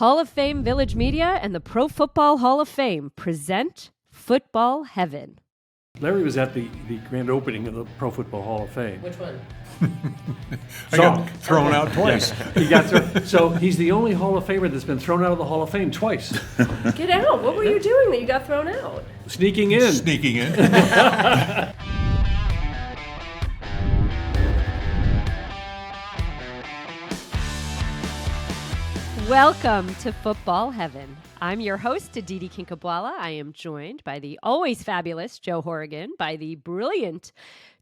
Hall of Fame Village Media and the Pro Football Hall of Fame present Football Heaven. Larry was at the grand opening of the Pro Football Hall of Fame. Which one? I got thrown out twice. He got so he's the only Hall of Famer that's been thrown out of the Hall of Fame twice. Get out. What were you doing that you got thrown out? Sneaking in. Sneaking in. Welcome to Football Heaven. I'm your host, Aditi Kinkhabwala. I am joined by the always fabulous Joe Horrigan, by the brilliant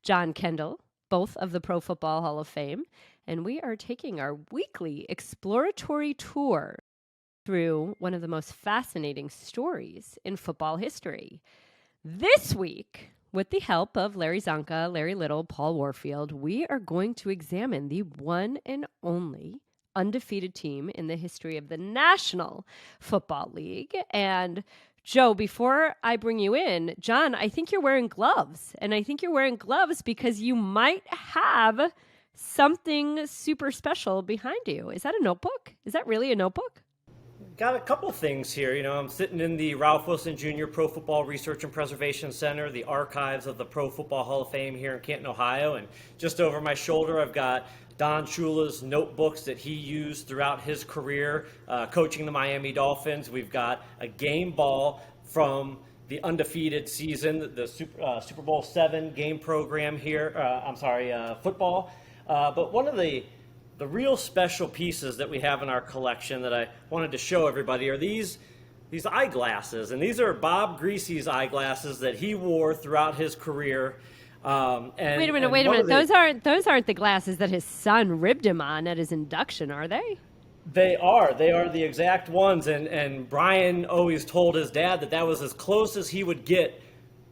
John Kendle, both of the Pro Football Hall of Fame, and we are taking our weekly exploratory tour through one of the most fascinating stories in football history. This week, with the help of Larry Csonka, Larry Little, Paul Warfield, we are going to examine the one and only undefeated team in the history of the National Football League. And Joe, before I bring you in, John, I think you're wearing gloves. And I think you're wearing gloves because you might have something super special behind you. Is that a notebook? Is that really a notebook? Got a couple things here. I'm sitting in the Ralph Wilson Jr. Pro Football Research and Preservation Center, the archives of the Pro Football Hall of Fame here in Canton, Ohio. And just over my shoulder, I've got Don Shula's notebooks that he used throughout his career coaching the Miami Dolphins. We've got a game ball from the undefeated season, the Super Bowl VII game program here. Football. But one of the real special pieces that we have in our collection that I wanted to show everybody are these eyeglasses. And these are Bob Griese's eyeglasses that he wore throughout his career. Wait a minute. Those aren't the glasses that his son ribbed him on at his induction, are they? They are the exact ones. And Brian always told his dad that was as close as he would get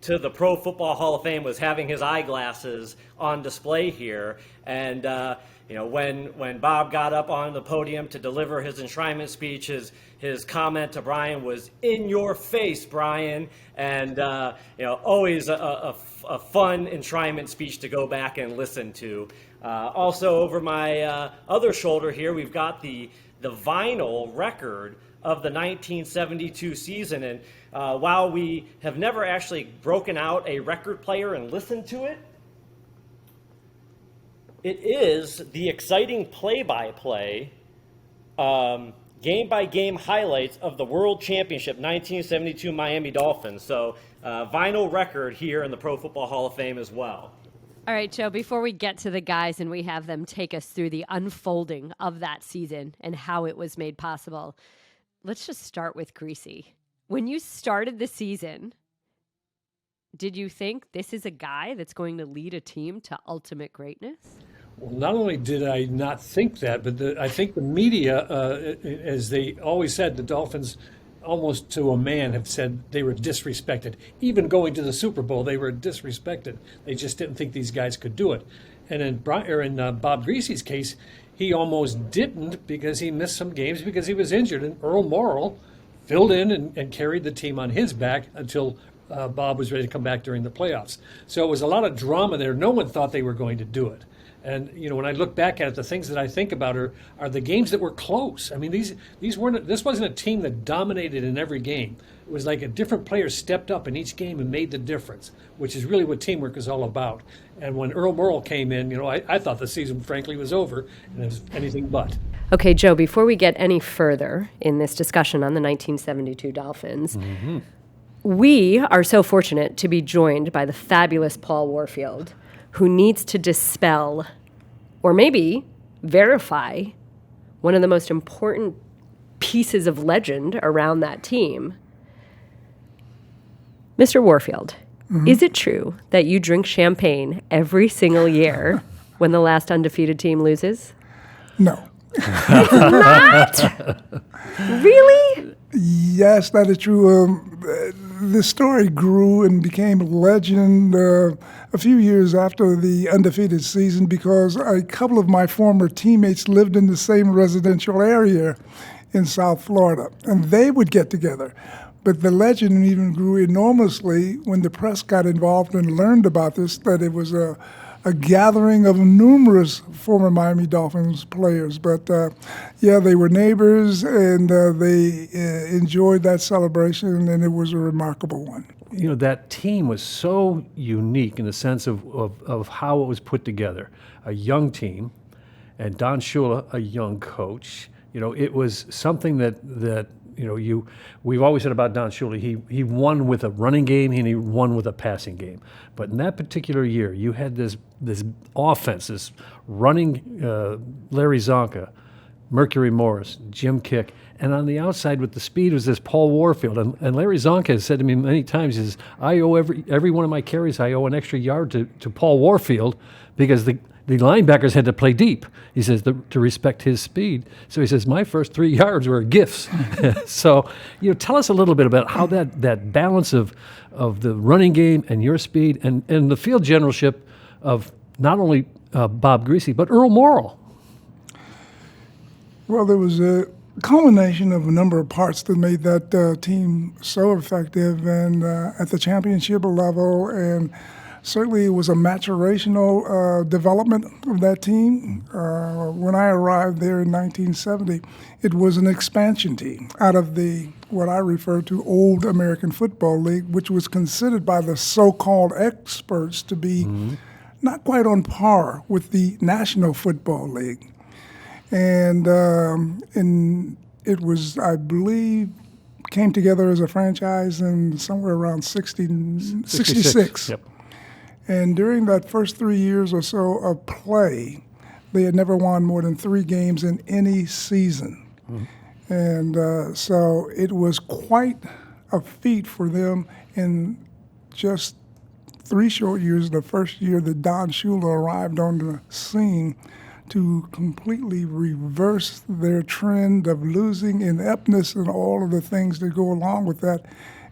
to the Pro Football Hall of Fame, was having his eyeglasses on display here. And when Bob got up on the podium to deliver his enshrinement speech, his comment to Brian was, "In your face, Brian." And always a fun enshrinement speech to go back and listen to. Also, over my other shoulder here, we've got the vinyl record of the 1972 season. And while we have never actually broken out a record player and listened to it, it is the exciting play-by-play, game-by-game highlights of the World Championship 1972 Miami Dolphins. So vinyl record here in the Pro Football Hall of Fame as well. All right, Joe, before we get to the guys and we have them take us through the unfolding of that season and how it was made possible, let's just start with Griese. When you started the season, did you think this is a guy that's going to lead a team to ultimate greatness? Well, not only did I not think that, but I think the media, as they always said, the Dolphins, almost to a man, have said they were disrespected. Even going to the Super Bowl, they were disrespected. They just didn't think these guys could do it. And in Bob Griese's case, he almost didn't because he missed some games because he was injured. And Earl Morrall filled in and carried the team on his back until Bob was ready to come back during the playoffs. So it was a lot of drama there. No one thought they were going to do it. And when I look back at it, the things that I think about are the games that were close. I mean, this wasn't a team that dominated in every game. It was like a different player stepped up in each game and made the difference, which is really what teamwork is all about. And when Earl Morrall came in, I thought the season, frankly, was over, and it was anything but. Okay, Joe, before we get any further in this discussion on the 1972 Dolphins, we are so fortunate to be joined by the fabulous Paul Warfield, who needs to dispel or maybe verify one of the most important pieces of legend around that team. Mr. Warfield, is it true that you drink champagne every single year when the last undefeated team loses? No. It's not? Really? Yes, that is true. The story grew and became a legend a few years after the undefeated season because a couple of my former teammates lived in the same residential area in South Florida, and they would get together. But the legend even grew enormously when the press got involved and learned about this, that it was a a gathering of numerous former Miami Dolphins players. But yeah, they were neighbors, and they enjoyed that celebration, and it was a remarkable one. You know, that team was so unique in the sense of how it was put together. A young team, and Don Shula, a young coach. You know, it was something that we've always said about Don Shula. He won with a running game and he won with a passing game. But in that particular year, you had this offense, this running Larry Csonka, Mercury Morris, Jim Kick, and on the outside with the speed was this Paul Warfield. And Larry Csonka has said to me many times, is I owe every one of my carries, I owe an extra yard to Paul Warfield because the linebackers had to play deep. He says to respect his speed. So he says my first 3 yards were gifts. So tell us a little bit about how that balance of the running game and your speed and the field generalship of not only Bob Greasy but Earl Morrall. Well, there was a culmination of a number of parts that made that team so effective, and at the championship level, and certainly it was a maturational development of that team. When I arrived there in 1970, it was an expansion team out of what I refer to Old American Football League, which was considered by the so-called experts to be not quite on par with the National Football League. And it was, I believe, came together as a franchise in somewhere around 66. Yep. And during that first 3 years or so of play, they had never won more than 3 games in any season. And so it was quite a feat for them in just 3 short years, the first year that Don Shula arrived on the scene, to completely reverse their trend of losing ineptness and all of the things that go along with that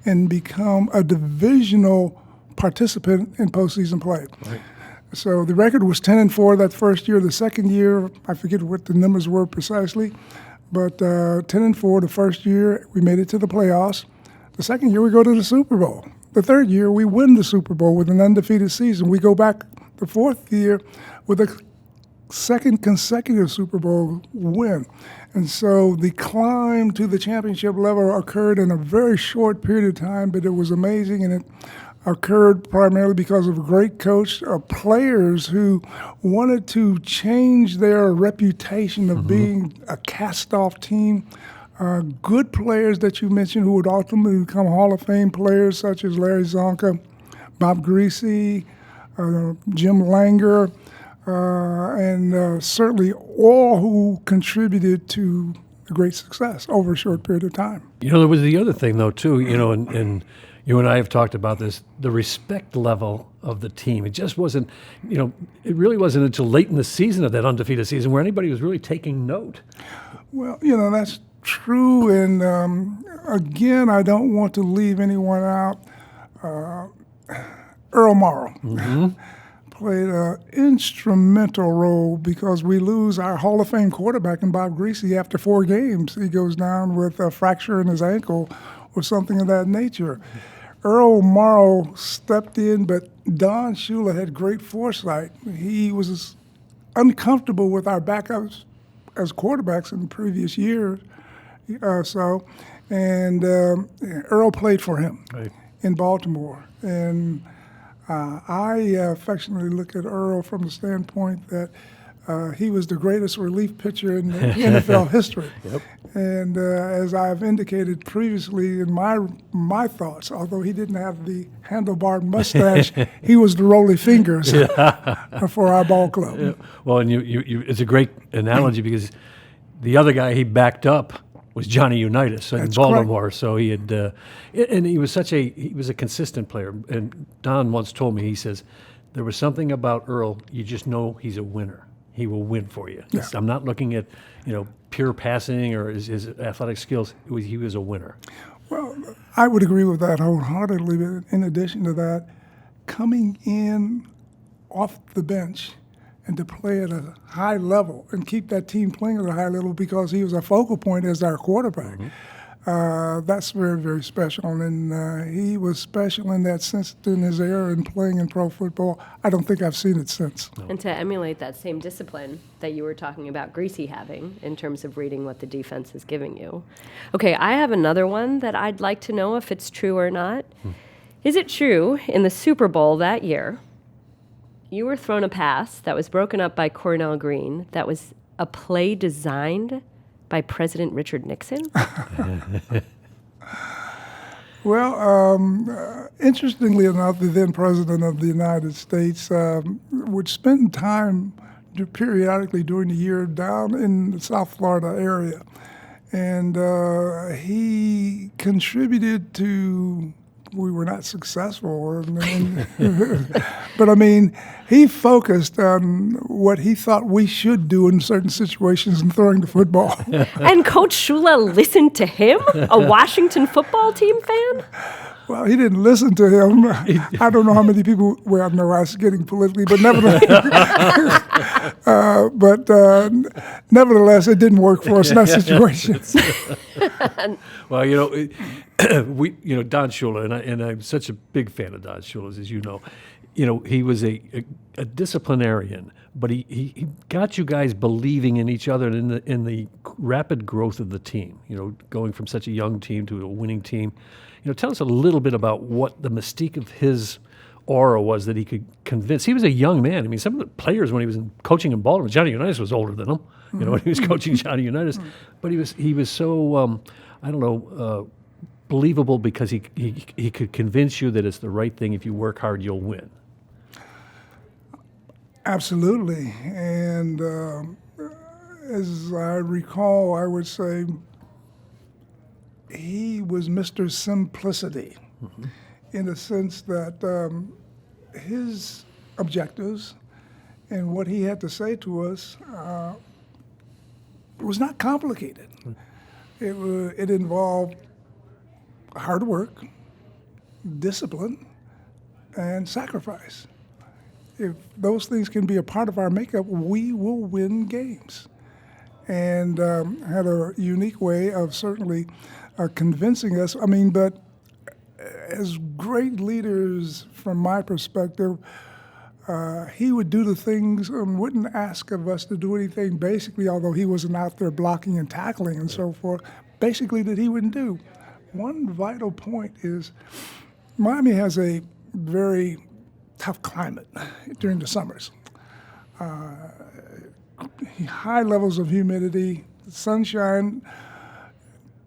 and become a divisional participant in postseason play. Right. So the record was 10-4 that first year. The second year, I forget what the numbers were precisely, but 10-4 the first year, we made it to the playoffs. The second year, we go to the Super Bowl. The third year, we win the Super Bowl with an undefeated season. We go back the fourth year with a second consecutive Super Bowl win. And so the climb to the championship level occurred in a very short period of time, but it was amazing, and it occurred primarily because of a great coach, players who wanted to change their reputation of being a cast-off team. Good players that you mentioned who would ultimately become Hall of Fame players, such as Larry Csonka, Bob Greasy, Jim Langer, and certainly all who contributed to the great success over a short period of time. There was the other thing, though, too, and you and I have talked about this, the respect level of the team. It just wasn't, it really wasn't until late in the season of that undefeated season where anybody was really taking note. Well, that's true. And again, I don't want to leave anyone out. Earl Morrall played an instrumental role because we lose our Hall of Fame quarterback in Bob Greasy after 4 games. He goes down with a fracture in his ankle or something of that nature. Earl Morrall stepped in, but Don Shula had great foresight. He was uncomfortable with our backups as quarterbacks in the previous year or so, and Earl played for him in Baltimore. And I affectionately look at Earl from the standpoint that he was the greatest relief pitcher in NFL history. Yep. And as I've indicated previously in my thoughts, although he didn't have the handlebar mustache, he was the roly fingers for our ball club. Yeah. Well, and it's a great analogy because the other guy he backed up was Johnny Unitas in Baltimore. Correct. So he had, and he was a consistent player. And Don once told me, he says, there was something about Earl, you just know he's a winner. He will win for you. Yeah. I'm not looking at, pure passing or his athletic skills. He was a winner. Well, I would agree with that wholeheartedly. But in addition to that, coming in off the bench and to play at a high level and keep that team playing at a high level because he was a focal point as our quarterback. That's very, very special. And he was special in that sense in his era in playing in pro football. I don't think I've seen it since. And to emulate that same discipline that you were talking about Greasy having in terms of reading what the defense is giving you. Okay, I have another one that I'd like to know if it's true or not. Is it true in the Super Bowl that year, you were thrown a pass that was broken up by Cornell Green that was a play designed by President Richard Nixon? Well, interestingly enough, the then President of the United States would spend time periodically during the year down in the South Florida area. And he contributed to, we were not successful, but I mean, he focused on what he thought we should do in certain situations in throwing the football. And Coach Shula listened to him, a Washington football team fan? Well, he didn't listen to him. I don't know how many people, well, no, I was getting politically, but nevertheless, it didn't work for us in that situation. Well, Don Shula, and I'm such a big fan of Don Shula, as you know. He was a disciplinarian, but he got you guys believing in each other and in the rapid growth of the team. Going from such a young team to a winning team. Tell us a little bit about what the mystique of his aura was that he could convince. He was a young man. I mean, some of the players when he was coaching in Baltimore, Johnny Unitas was older than him. When he was coaching Johnny Unitas, but he was so believable because he could convince you that it's the right thing. If you work hard, you'll win. Absolutely, and as I recall, I would say he was Mr. Simplicity, in the sense that his objectives and what he had to say to us was not complicated. It involved hard work, discipline, and sacrifice. If those things can be a part of our makeup, we will win games. And had a unique way of certainly convincing us. I mean, but as great leaders, from my perspective, he would do the things and wouldn't ask of us to do anything basically, although he wasn't out there blocking and tackling and so forth, basically that he wouldn't do. One vital point is Miami has a very tough climate during the summers. High levels of humidity, sunshine,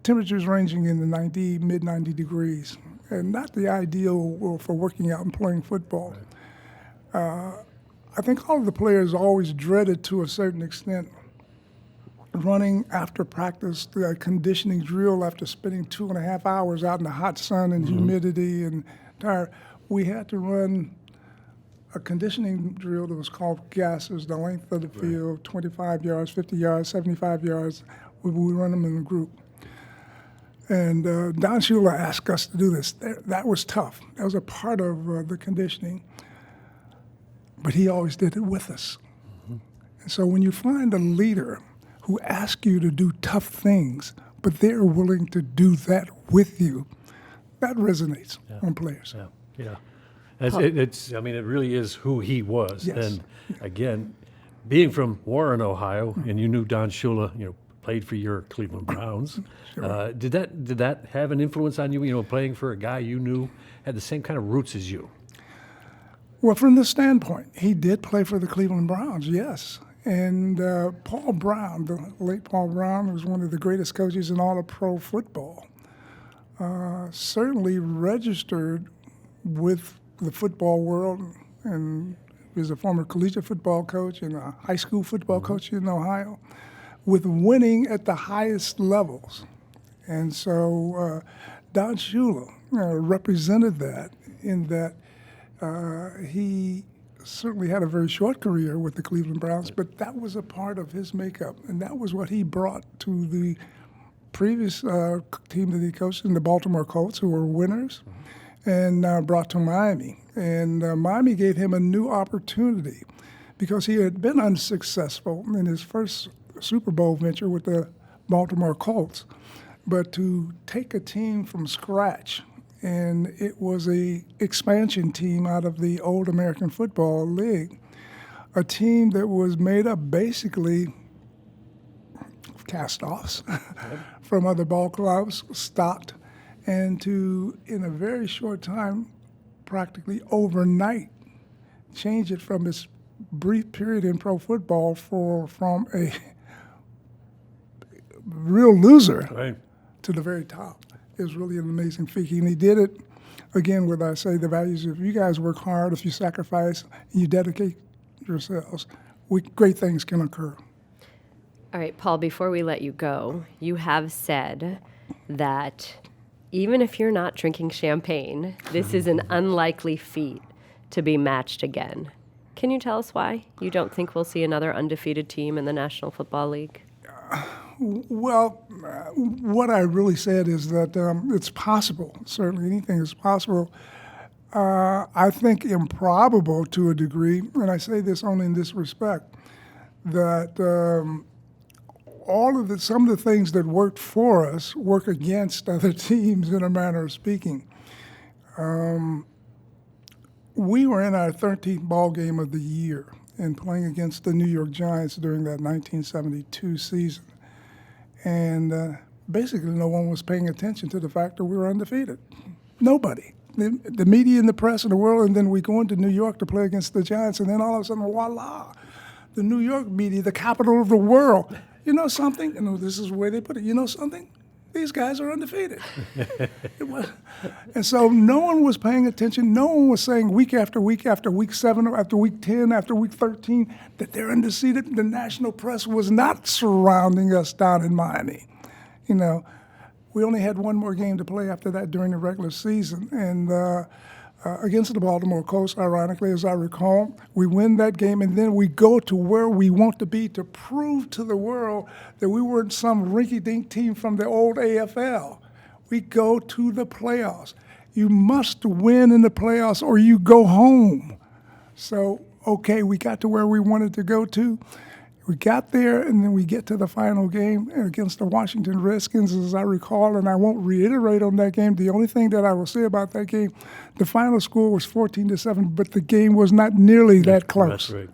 temperatures ranging in the mid 90 degrees, and not the ideal for working out and playing football. I think all of the players always dreaded, to a certain extent, running after practice, the conditioning drill after spending 2.5 hours out in the hot sun and humidity and tired. We had to run a conditioning drill that was called gases, the length of the field, 25 yards, 50 yards, 75 yards. We would run them in a group. And Don Shula asked us to do this. That was tough. That was a part of the conditioning. But he always did it with us. And so when you find a leader who asks you to do tough things, but they're willing to do that with you, that resonates on players. Yeah. It really is who he was. Yes. And again, being from Warren, Ohio, and you knew Don Shula, played for your Cleveland Browns. Sure. Did that have an influence on you? Playing for a guy you knew had the same kind of roots as you. Well, from this standpoint, he did play for the Cleveland Browns, yes. And Paul Brown, the late Paul Brown, was one of the greatest coaches in all of pro football. Certainly registered with the football world, and he was a former collegiate football coach and a high school football coach in Ohio, with winning at the highest levels. And so Don Shula represented that in that he certainly had a very short career with the Cleveland Browns, but that was a part of his makeup, and that was what he brought to the previous team that he coached in the Baltimore Colts, who were winners, and brought to Miami. And Miami gave him a new opportunity because he had been unsuccessful in his first Super Bowl venture with the Baltimore Colts. But to take a team from scratch, and it was a expansion team out of the old American Football League, a team that was made up basically of cast-offs from other ball clubs, stocked, and to, in a very short time, practically overnight, change it from this brief period in pro football from a real loser to the very top is really an amazing feat. And he did it, again, with, I say, the values. If you guys work hard, if you sacrifice, and you dedicate yourselves, great things can occur. All right, Paul, before we let you go, you have said that even if you're not drinking champagne, this is an unlikely feat to be matched again. Can you tell us why you don't think we'll see another undefeated team in the National Football League? Well, what I really said is that it's possible. Certainly anything is possible. I think improbable to a degree, and I say this only in this respect, that some of the things that worked for us work against other teams in a manner of speaking. We were in our 13th ball game of the year and playing against the New York Giants during that 1972 season. And basically no one was paying attention to the fact that we were undefeated. Nobody. The media and the press and the world, and then we go into New York to play against the Giants, and then all of a sudden, voila, the New York media, the capital of the world. You know something? You know, this is the way they put it. You know something? These guys are undefeated. And so no one was paying attention. No one was saying week after week, after week 7, after week 10, after week 13, that they're undefeated. The national press was not surrounding us down in Miami. You know, we only had one more game to play after that during the regular season. And against the Baltimore Colts, ironically, as I recall, we win that game, and then we go to where we want to be to prove to the world that we weren't some rinky-dink team from the old AFL. We go to the playoffs. You must win in the playoffs or you go home. So, okay, we got to where we wanted to go to. We got there, and then we get to the final game against the Washington Redskins, as I recall, and I won't reiterate on that game. The only thing that I will say about that game, the final score was 14-7, but the game was not nearly that close. That's right.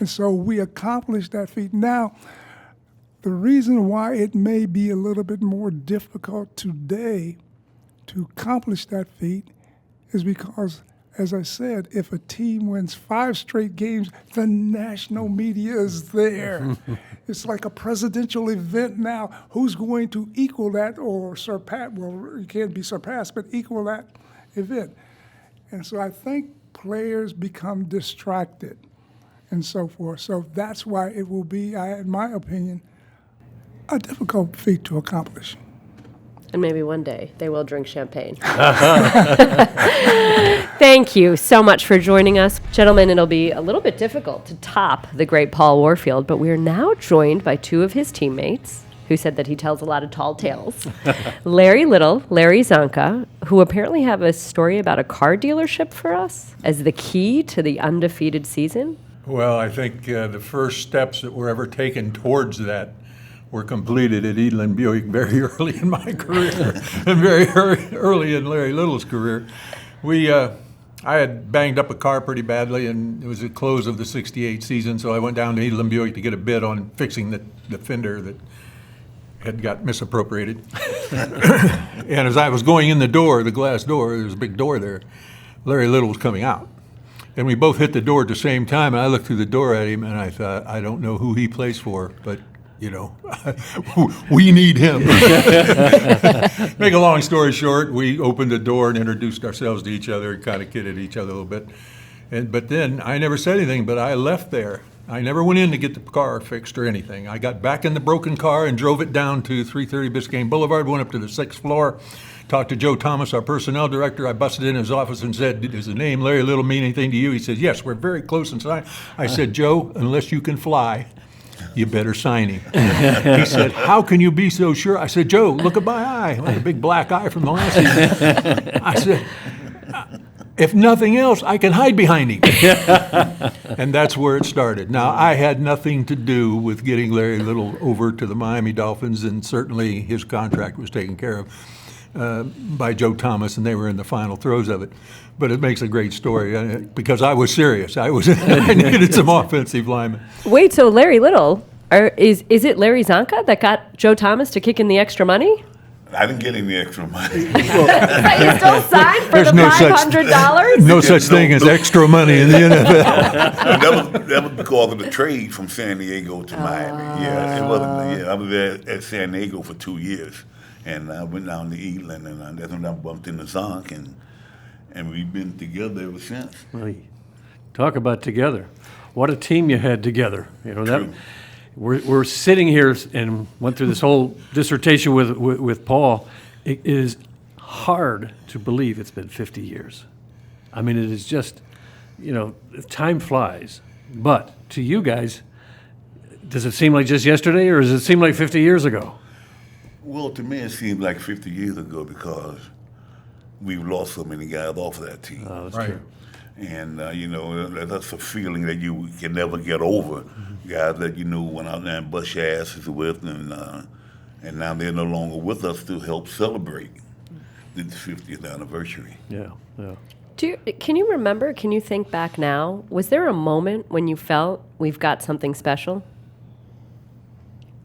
And so we accomplished that feat. Now, the reason why it may be a little bit more difficult today to accomplish that feat is because, as I said, if a team wins 5 straight games, the national media is there. It's like a presidential event now. Who's going to equal that or surpass? Well, it can't be surpassed, but equal that event. And so I think players become distracted and so forth. So that's why it will be, in my opinion, a difficult feat to accomplish. And maybe one day they will drink champagne. Thank you so much for joining us. Gentlemen, it'll be a little bit difficult to top the great Paul Warfield, but we are now joined by 2 of his teammates who said that he tells a lot of tall tales. Larry Little, Larry Csonka, who apparently have a story about a car dealership for us as the key to the undefeated season. Well, I think the first steps that were ever taken towards that were completed at Edlin Buick very early in my career and very early in Larry Little's career. I had banged up a car pretty badly, and it was the close of the '68 season, so I went down to Edlin Buick to get a bid on fixing the fender that had got misappropriated. And as I was going in the door, the glass door, there was a big door there, Larry Little was coming out. And we both hit the door at the same time, and I looked through the door at him, and I thought, I don't know who he plays for, but you know, we need him. Make a long story short, we opened the door and introduced ourselves to each other and kind of kidded each other a little bit. But then I never said anything, but I left there. I never went in to get the car fixed or anything. I got back in the broken car and drove it down to 330 Biscayne Boulevard, went up to the 6th floor, talked to Joe Thomas, our personnel director. I busted in his office and said, does the name Larry Little mean anything to you? He said, yes, we're very close inside. I said, Joe, unless you can fly, you better sign him. He said, how can you be so sure? I said, Joe, look at my eye, like a big black eye from the last season. I said, if nothing else, I can hide behind him. And that's where it started. Now, I had nothing to do with getting Larry Little over to the Miami Dolphins, and certainly his contract was taken care of by Joe Thomas, and they were in the final throes of it. But it makes a great story because I was serious. I needed some offensive linemen. Wait, so Larry Little, is it Larry Csonka that got Joe Thomas to kick in the extra money? I didn't get any extra money. You still signed for the $500? No such thing as extra money in the NFL. That was because of the trade from San Diego to Miami. Yeah, it wasn't. Yeah, I was there at San Diego for 2 years, and I went down to Eastland, and that's when I bumped into Zonk, and we've been together ever since. Well, talk about together. What a team you had together. You know that. True. We're sitting here and went through this whole dissertation with Paul. It is hard to believe it's been 50 years. I mean, it is just, time flies. But to you guys, does it seem like just yesterday, or does it seem like 50 years ago? Well, to me, it seems like 50 years ago because we've lost so many guys off of that team. Oh, that's Right. true. And, that's a feeling that you can never get over. Guys that went out there and bust your asses with, and now they're no longer with us to help celebrate the 50th anniversary. Yeah, yeah. Can you remember, can you think back now, was there a moment when you felt we've got something special?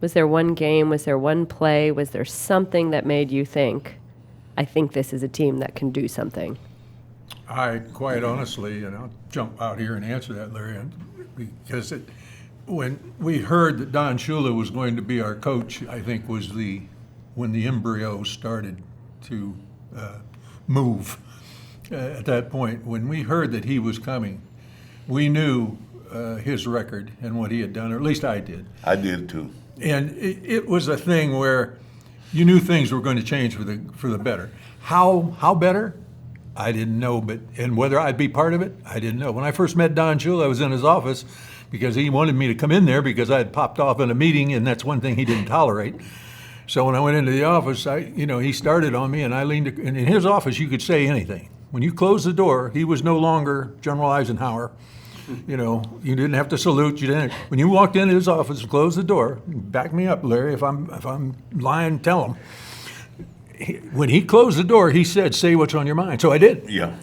Was there one game, was there one play, was there something that made you think, I think this is a team that can do something? I quite honestly, and I'll jump out here and answer that, Larry, because when we heard that Don Shula was going to be our coach, I think was when the embryo started to move. At that point, when we heard that he was coming, we knew his record and what he had done, or at least I did. I did too. And it was a thing where you knew things were going to change for the better. How better? I didn't know, and whether I'd be part of it, I didn't know. When I first met Don Shula, I was in his office because he wanted me to come in there because I had popped off in a meeting, and that's one thing he didn't tolerate. So when I went into the office, he started on me, and I leaned. And in his office, you could say anything. When you closed the door, he was no longer General Eisenhower. You didn't have to salute. You didn't. When you walked into his office, closed the door. Back me up, Larry. If I'm lying, tell him. When he closed the door, he said, "Say what's on your mind." So I did. Yeah.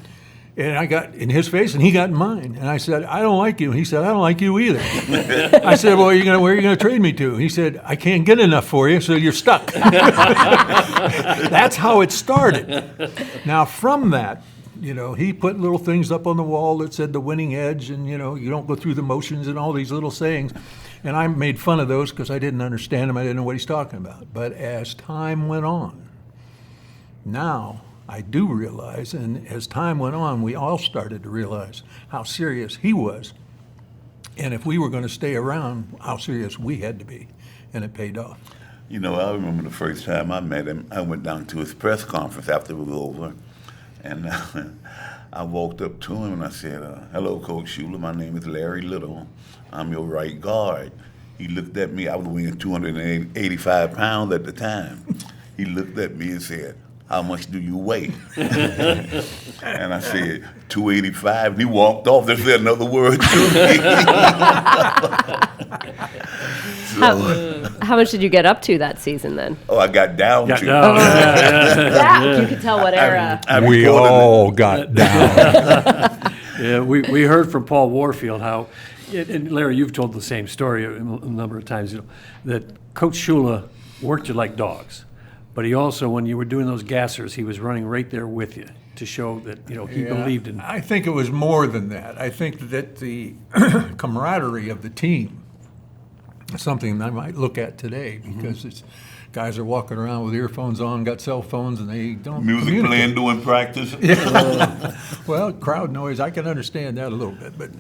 And I got in his face, and he got in mine. And I said, "I don't like you." And he said, "I don't like you either." I said, "Well, where are you going to trade me to?" And he said, "I can't get enough for you, so you're stuck." That's how it started. Now, from that, he put little things up on the wall that said the winning edge, and, you don't go through the motions and all these little sayings. And I made fun of those because I didn't understand him. I didn't know what he's talking about. But as time went on, now I do realize, and as time went on, we all started to realize how serious he was. And if we were going to stay around, how serious we had to be. And it paid off. I remember the first time I met him, I went down to his press conference after it was over. And I walked up to him and I said, "Hello, Coach Shula. My name is Larry Little. I'm your right guard." He looked at me. I was weighing 285 pounds at the time. He looked at me and said, "How much do you weigh?" And I said, 285. And he walked off. There said another word to me. How much did you get up to that season then? Oh, I got down to. Yeah, you could tell what era. We all got down. Yeah, we heard from Paul Warfield how, and Larry, you've told the same story a number of times, that Coach Shula worked you like dogs. But he also, when you were doing those gassers, he was running right there with you to show that, he believed in. I think it was more than that. I think that the camaraderie of the team is something I might look at today because it's guys are walking around with earphones on, got cell phones, and they don't music playing during practice. Well, crowd noise, I can understand that a little bit. But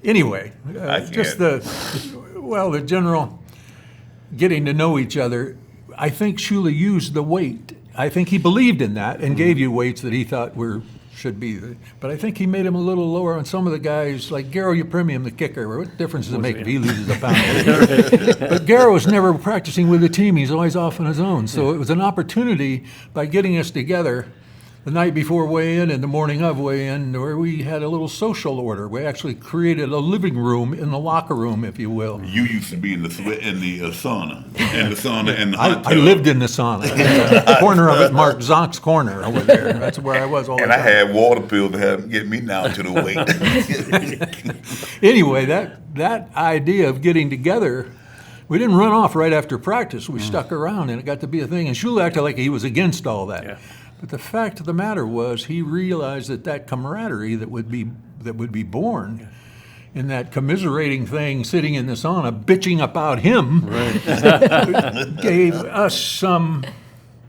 anyway, just the general getting to know each other. I think Shula used the weight. I think he believed in that and gave you weights that he thought should be. But I think he made him a little lower on some of the guys, like Garo Yepremian, the kicker. What difference does it make if he loses a pound? But Garo was never practicing with the team. He's always off on his own. So it was an opportunity by getting us together the night before weigh-in and the morning of weigh-in, where we had a little social order. We actually created a living room in the locker room, if you will. You used to be in the sauna, and the hot tub. I lived in the sauna. The corner of it, Mark Zonk's corner over there. That's where I was all the And time. I had water pills to help get me down to the weight. Anyway, that idea of getting together, we didn't run off right after practice. We stuck around, and it got to be a thing. And Shula acted like he was against all that. Yeah. But the fact of the matter was, he realized that camaraderie that would be born in that commiserating thing, sitting in the sauna, bitching about him, gave us some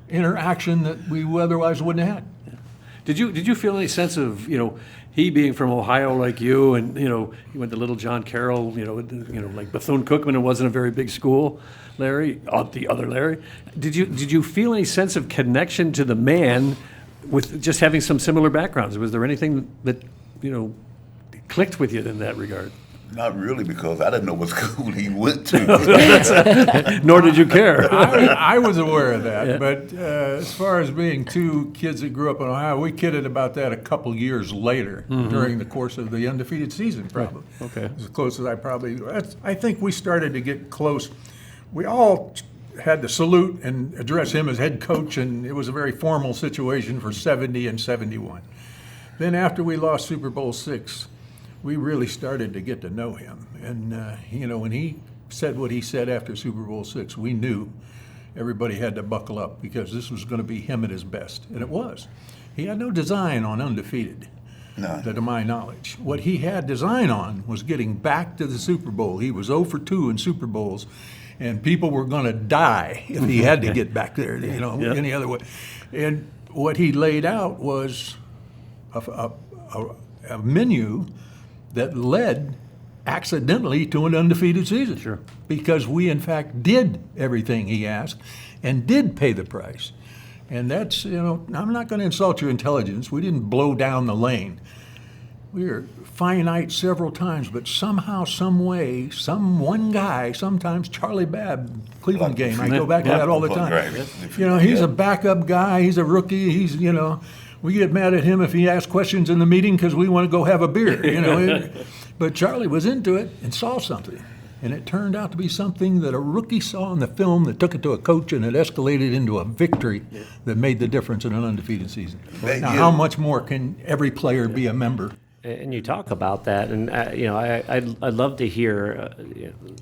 interaction that we otherwise wouldn't have had. Did you feel any sense of, he being from Ohio like you, and he went to Little John Carroll, like Bethune-Cookman, it wasn't a very big school, Larry, the other Larry. Did you feel any sense of connection to the man with just having some similar backgrounds? Was there anything that clicked with you in that regard? Not really, because I didn't know what school he went to. Nor did you care. I was aware of that, but as far as being two kids that grew up in Ohio, we kidded about that a couple years later during the course of the undefeated season, probably. Right. Okay. As close as I think we started to get close. We all had to salute and address him as head coach, and it was a very formal situation for 70 and 71. Then after we lost Super Bowl VI, we really started to get to know him. And, when he said what he said after Super Bowl VI, we knew everybody had to buckle up, because this was going to be him at his best. And it was. He had no design on undefeated, to my knowledge. What he had design on was getting back to the Super Bowl. He was 0 for 2 in Super Bowls, and people were going to die if he had to get back there, any other way. And what he laid out was a menu that led accidentally to an undefeated season. Sure. Because we, in fact, did everything he asked and did pay the price. And that's, I'm not going to insult your intelligence. We didn't blow down the lane. We were finite several times, but somehow, some way, one guy, sometimes Charlie Babb, Cleveland game, I go back to that all the time. He's a backup guy, he's a rookie, we get mad at him if he asks questions in the meeting because we want to go have a beer, But Charlie was into it and saw something. And it turned out to be something that a rookie saw in the film that took it to a coach, and it escalated into a victory that made the difference in an undefeated season. Now, how much more can every player be a member? And you talk about that, and I'd love to hear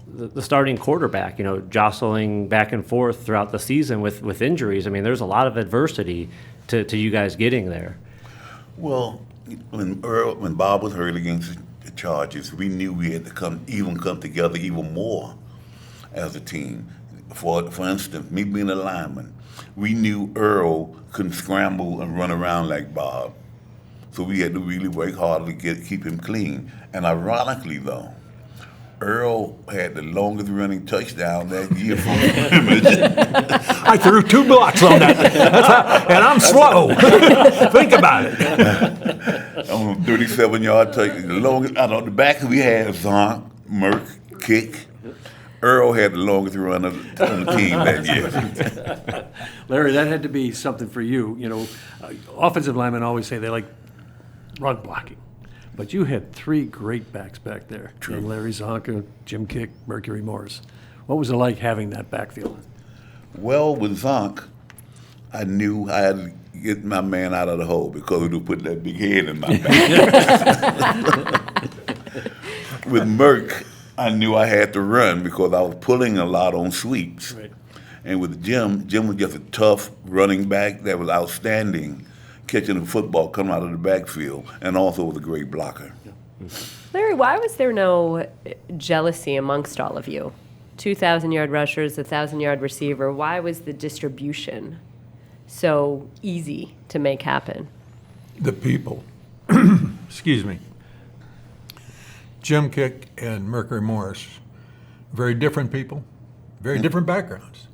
the starting quarterback, jostling back and forth throughout the season with injuries. I mean, there's a lot of adversity to you guys getting there. Well, when Bob was hurt against the Chargers, we knew we had to come together even more as a team. For instance, me being a lineman, we knew Earl couldn't scramble and run around like Bob. So we had to really work hard to keep him clean. And ironically, though, Earl had the longest running touchdown that year from scrimmage. I threw 2 blocks on that, and I'm slow. Think about it. On a 37-yard touchdown. The longest out on the back we had Zonk, Merck, Kick. Earl had the longest run on the team that year. Larry, that had to be something for you. Offensive linemen always say they like run blocking. But you had 3 great backs back there. True. Larry Zonka, Jim Kick, Mercury Morris. What was it like having that backfield? Well, with Zonk, I knew I had to get my man out of the hole because he would put that big head in my back. With Merck, I knew I had to run because I was pulling a lot on sweeps. Right. And with Jim was just a tough running back that was outstanding, catching the football coming out of the backfield, and also was a great blocker. Larry, why was there no jealousy amongst all of you? 2,000-yard rushers, 1,000-yard receiver. Why was the distribution so easy to make happen? The people. Excuse me. Jim Kick and Mercury Morris, very different people, very different backgrounds,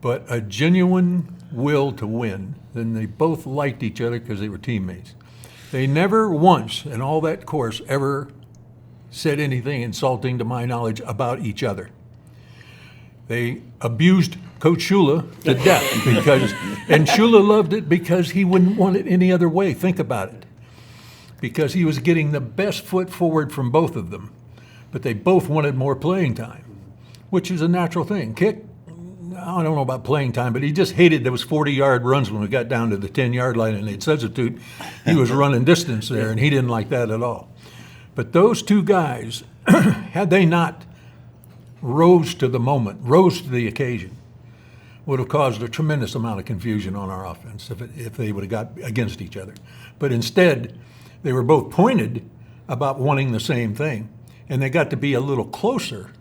but a genuine will to win. Then they both liked each other because they were teammates. They never once in all that course ever said anything insulting to my knowledge about each other. They abused Coach Shula to death and Shula loved it because he wouldn't want it any other way. Think about it. Because he was getting the best foot forward from both of them. But they both wanted more playing time, which is a natural thing. Kick, I don't know about playing time, but he just hated those 40-yard runs when we got down to the 10-yard line and they'd substitute. He was running distance there, and he didn't like that at all. But those two guys, had they not rose to the moment, rose to the occasion, would have caused a tremendous amount of confusion on our offense if they would have got against each other. But instead, they were both pointed about wanting the same thing, and they got to be a little closer,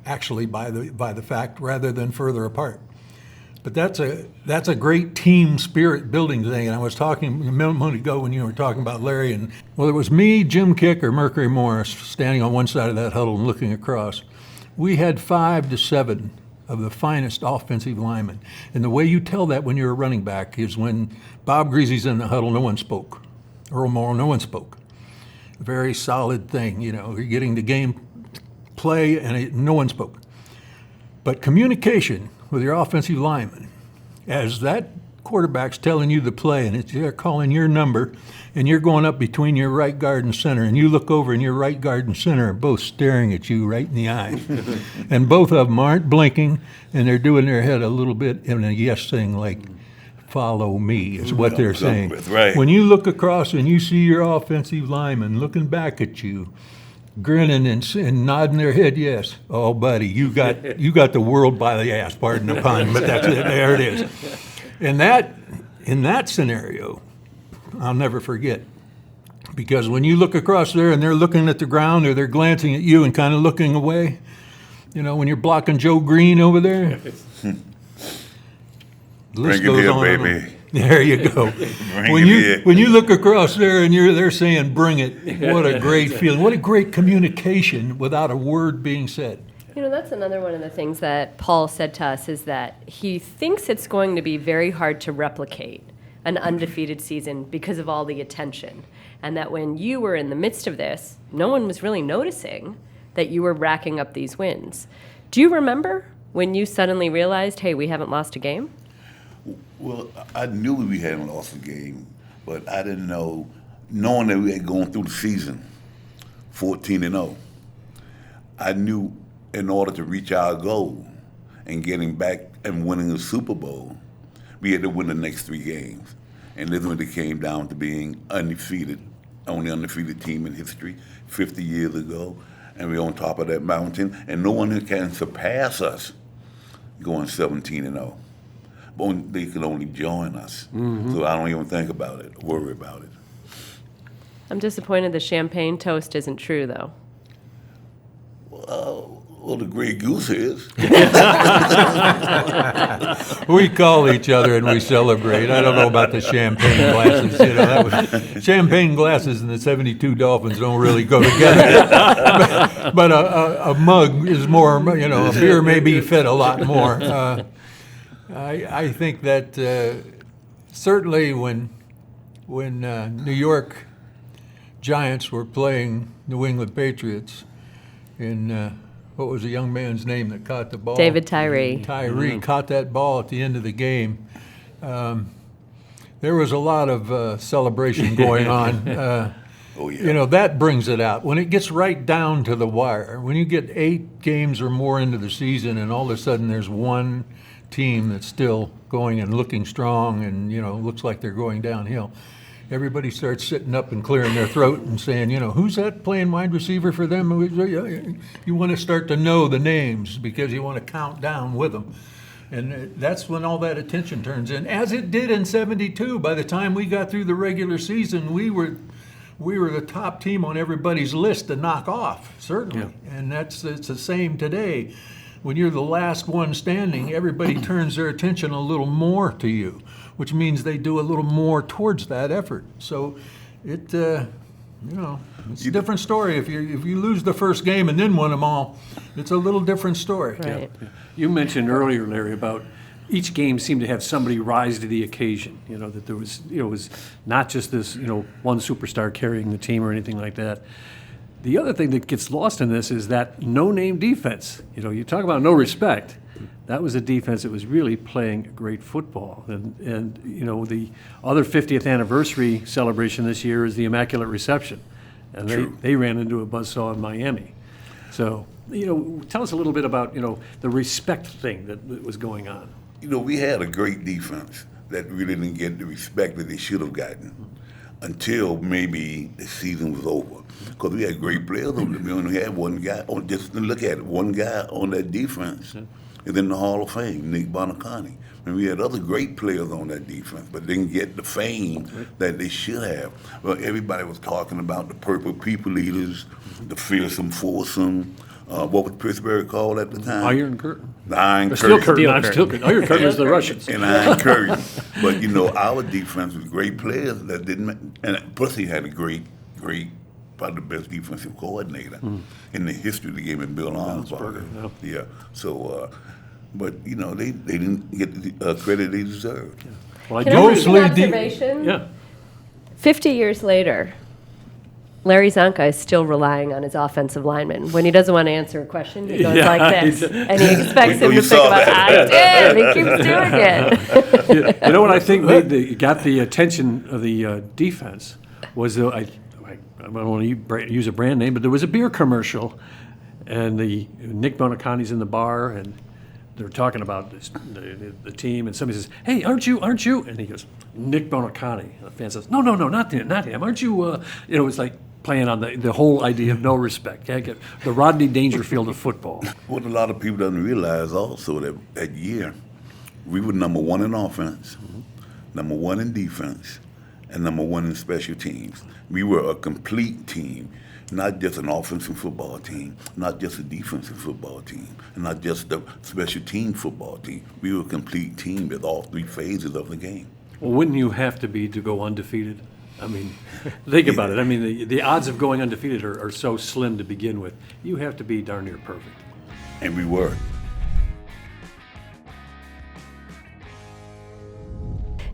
actually, by the fact, rather than further apart. But that's a great team spirit building thing. And I was talking a moment ago when you were talking about Larry, and whether it was me, Jim Kick, or Mercury Morris standing on one side of that huddle and looking across, we had 5 to 7 of the finest offensive linemen. And the way you tell that when you're a running back is when Bob Greasy's in the huddle, no one spoke. Earl Morrow, no one spoke. A very solid thing, you're getting the game play and no one spoke. But communication with your offensive lineman, as that quarterback's telling you the play and they're calling your number and you're going up between your right guard and center and you look over and your right guard and center are both staring at you right in the eyes. And both of them aren't blinking and they're doing their head a little bit in a yes thing like, follow me is what they're saying. Right. When you look across and you see your offensive lineman looking back at you, grinning and nodding their head, yes. Oh, buddy, you got the world by the ass. Pardon the pun, but that's it. There it is. And in that scenario, I'll never forget, because when you look across there and they're looking at the ground or they're glancing at you and kind of looking away, when you're blocking Joe Green over there. Bring it here, baby. There you go. When you look across there and they're saying, bring it, what a great feeling. What a great communication without a word being said. That's another one of the things that Paul said to us is that he thinks it's going to be very hard to replicate an undefeated season because of all the attention. And that when you were in the midst of this, no one was really noticing that you were racking up these wins. Do you remember when you suddenly realized, hey, we haven't lost a game? Well, I knew we hadn't lost a game, but I didn't know, knowing that we had gone through the season 14-0, I knew in order to reach our goal and getting back and winning the Super Bowl, we had to win the next 3 games. And this when it came down to being undefeated, only undefeated team in history, 50 years ago, and we're on top of that mountain, and no one can surpass us going 17-0. But they can only join us. Mm-hmm. So I don't even think about it, worry about it. I'm disappointed the champagne toast isn't true, though. Well, the Grey Goose is. We call each other and we celebrate. I don't know about the champagne glasses. Champagne glasses and the 72 Dolphins don't really go together. but a mug is more, a beer may be fed a lot more. I think that certainly when New York Giants were playing New England Patriots in what was the young man's name that caught the ball? David Tyree. Tyree caught that ball at the end of the game. There was a lot of celebration going on. Oh, yeah. That brings it out. When it gets right down to the wire, when you get 8 games or more into the season and all of a sudden there's one team that's still going and looking strong and, looks like they're going downhill, everybody starts sitting up and clearing their throat and saying, who's that playing wide receiver for them? You want to start to know the names because you want to count down with them. And that's when all that attention turns in, as it did in 72. By the time we got through the regular season, we were the top team on everybody's list to knock off, certainly. Yeah. And it's the same today. When you're the last one standing, everybody turns their attention a little more to you, which means they do a little more towards that effort. So it's a different story. If you lose the first game and then win them all, it's a little different story. Right. Yeah. You mentioned earlier, Larry, about each game seemed to have somebody rise to the occasion. That there was, it was not just this, one superstar carrying the team or anything like that. The other thing that gets lost in this is that no-name defense. You talk about no respect. that was a defense that was really playing great football. And the other 50th anniversary celebration this year is the Immaculate Reception. And they ran into a buzzsaw in Miami. So, tell us a little bit about, the respect thing that was going on. We had a great defense that really didn't get the respect that they should have gotten until maybe the season was over. Because we had great players on we only had one guy, just look at it, one guy on that defense is in the Hall of Fame, Nick Bonacani. And we had other great players on that defense, but didn't get the fame that they should have. Well, everybody was talking about the Purple People Eaters, the Fearsome Foursome. What was Pittsburgh called at the time? Iron Curtain. The Iron Steel Curtain. Curtain. Iron Curtain was the Russians. And Iron Curtain. But, our defense was great players that didn't, and plus he had a great, probably the best defensive coordinator in the history of the game, in Bill Armsparger. Yeah. So, but, they didn't get the credit they deserved. Yeah. Well, Can I make an observation? Yeah. 50 years later, Larry Csonka is still relying on his offensive lineman. When he doesn't want to answer a question, he goes like this. And he expects him to think about, I did. He keeps doing it. You know what I think got the attention of the defense was, I don't want to use a brand name, but there was a beer commercial, and Nick Bonacani's in the bar, and they're talking about the team, and somebody says, "Hey, aren't you?" And he goes, "Nick Bonacani." And the fan says, "No, not him. Aren't you?" It's like playing on the whole idea of no respect. The Rodney Dangerfield of football. What a lot of people don't realize also that year, we were number one in offense, number one in defense, and number one in special teams. We were a complete team, not just an offensive football team, not just a defensive football team, and not just a special team football team. We were a complete team with all three phases of the game. Well, wouldn't you have to be to go undefeated? I mean, think about it. I mean, the odds of going undefeated are so slim to begin with. You have to be darn near perfect. And we were.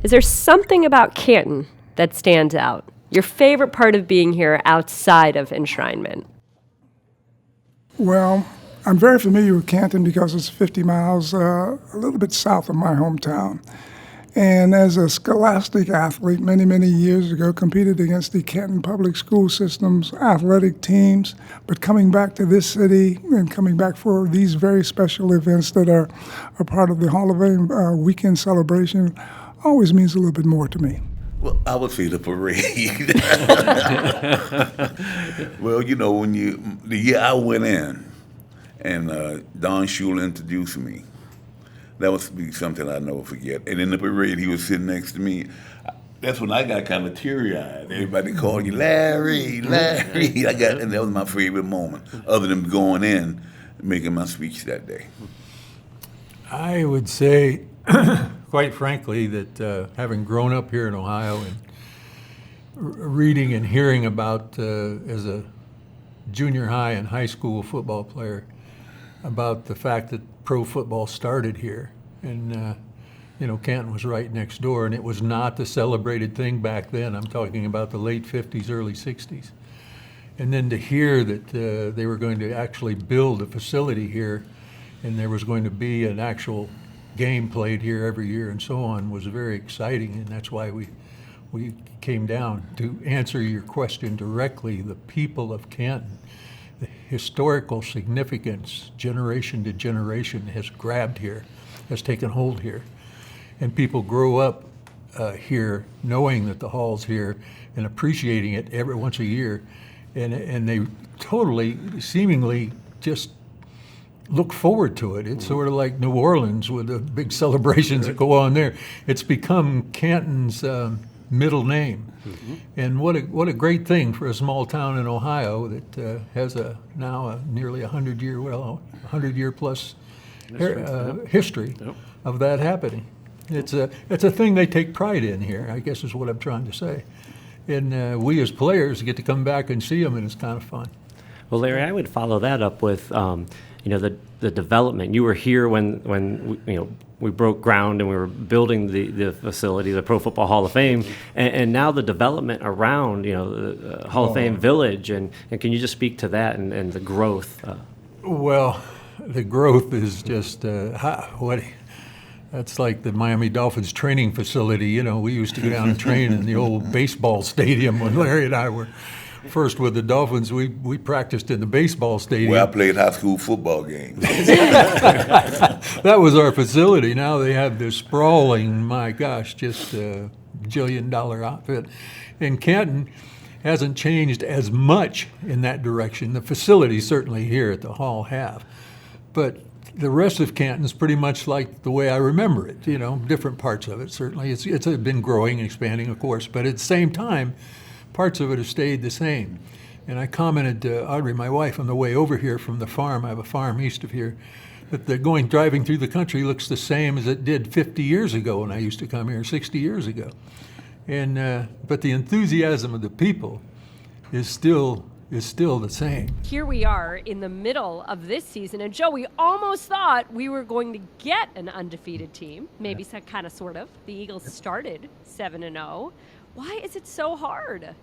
Is there something about Canton that stands out? Your favorite part of being here outside of enshrinement? Well, I'm very familiar with Canton because it's 50 miles, a little bit south of my hometown. And as a scholastic athlete many, many years ago, competed against the Canton Public School System's athletic teams. But coming back to this city and coming back for these very special events that are part of the Hall of Fame weekend celebration always means a little bit more to me. Well, I would say the parade. Well, the year I went in and Don Shula introduced me, that would be something I'll never forget. And in the parade, he was sitting next to me. That's when I got kind of teary-eyed. Everybody called you Larry. And that was my favorite moment, other than going in and making my speech that day. I would say, quite frankly, that having grown up here in Ohio and reading and hearing about, as a junior high and high school football player, about the fact that pro football started here, and Canton was right next door, and it was not the celebrated thing back then. I'm talking about the late 50s, early 60s. And then to hear that they were going to actually build a facility here, and there was going to be an actual game played here every year and so on, was very exciting, and that's why we came down. To answer your question directly, the people of Canton, the historical significance, generation to generation, has grabbed here, has taken hold here. And people grow up here knowing that the hall's here and appreciating it every once a year. And they totally, seemingly just look forward to it. It's sort of like New Orleans with the big celebrations that go on there. It's become Canton's middle name. And what a great thing for a small town in Ohio that has now a nearly 100-year plus history of that happening. It's a thing they take pride in here, I guess is what I'm trying to say. And we as players get to come back and see them, and it's kind of fun. Well, Larry, I would follow that up with the development. You were here when we broke ground and we were building the facility, the Pro Football Hall of Fame, and now the development around the Hall of Fame Village, and can you just speak to that and the growth? Well, the growth is just that's like the Miami Dolphins training facility. You know, we used to go down and train in the old baseball stadium when Larry and I were first with the Dolphins. We practiced in the baseball stadium. Where I played high school football games. That was our facility. Now they have this sprawling, my gosh, just a $1 outfit. And Canton hasn't changed as much in that direction. The facilities certainly here at the Hall have. But the rest of Canton's pretty much like the way I remember it, you know, different parts of it certainly. It's been growing and expanding, of course, but at the same time, parts of it have stayed the same. And I commented to Audrey, my wife, on the way over here from the farm, I have a farm east of here, that driving through the country looks the same as it did 50 years ago when I used to come here, 60 years ago. And but the enthusiasm of the people is still the same. Here we are in the middle of this season, and Joe, we almost thought we were going to get an undefeated team, maybe kind of, sort of. The Eagles started 7-0. Why is it so hard?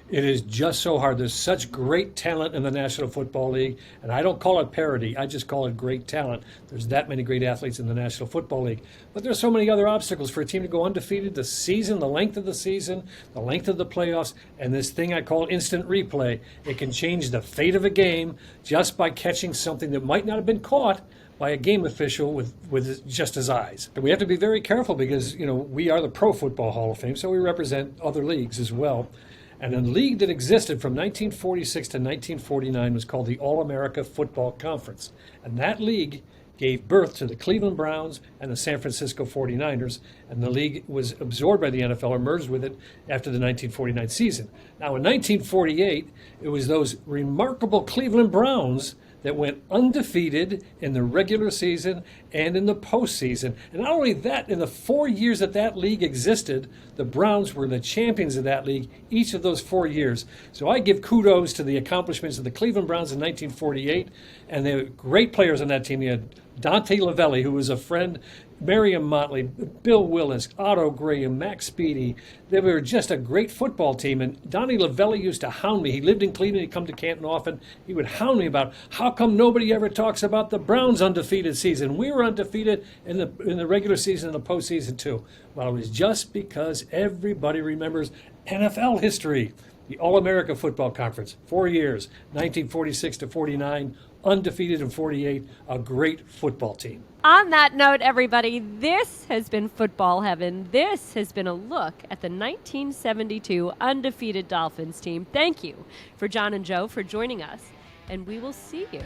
It is just so hard. There's such great talent in the National Football League, and I don't call it parity. I just call it great talent. There's that many great athletes in the National Football League. But there's so many other obstacles for a team to go undefeated. The season, the length of the season, the length of the playoffs, and this thing I call instant replay. It can change the fate of a game just by catching something that might not have been caught by a game official with just his eyes. And we have to be very careful because, you know, we are the Pro Football Hall of Fame, so we represent other leagues as well. And a league that existed from 1946 to 1949 was called the All-America Football Conference. And that league gave birth to the Cleveland Browns and the San Francisco 49ers. And the league was absorbed by the NFL or merged with it after the 1949 season. Now, in 1948, it was those remarkable Cleveland Browns that went undefeated in the regular season and in the postseason. And not only that, in the 4 years that that league existed, the Browns were the champions of that league each of those 4 years. So I give kudos to the accomplishments of the Cleveland Browns in 1948, and they were great players on that team. You had Dante Lavelli, who was a friend, Marion Motley, Bill Willis, Otto Graham, Max Speedy. They were just a great football team. And Donnie Lavelli used to hound me. He lived in Cleveland. He'd come to Canton often. He would hound me about how come nobody ever talks about the Browns' undefeated season. We were undefeated in the regular season and the postseason too. Well, it was just because everybody remembers NFL history. The All-America Football Conference, 4 years, 1946 to 49, undefeated in 48, a great football team. On that note, everybody, this has been Football Heaven. This has been a look at the 1972 undefeated Dolphins team. Thank you for John and Joe for joining us, and we will see you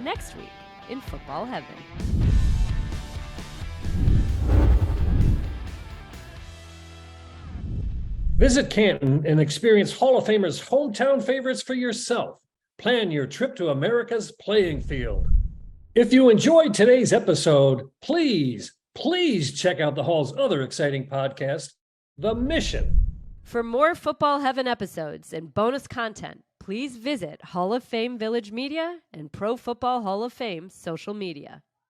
next week in Football Heaven. Visit Canton and experience Hall of Famers' hometown favorites for yourself. Plan your trip to America's playing field. If you enjoyed today's episode, please check out the Hall's other exciting podcast, The Mission. For more Football Heaven episodes and bonus content, please visit Hall of Fame Village Media and Pro Football Hall of Fame social media.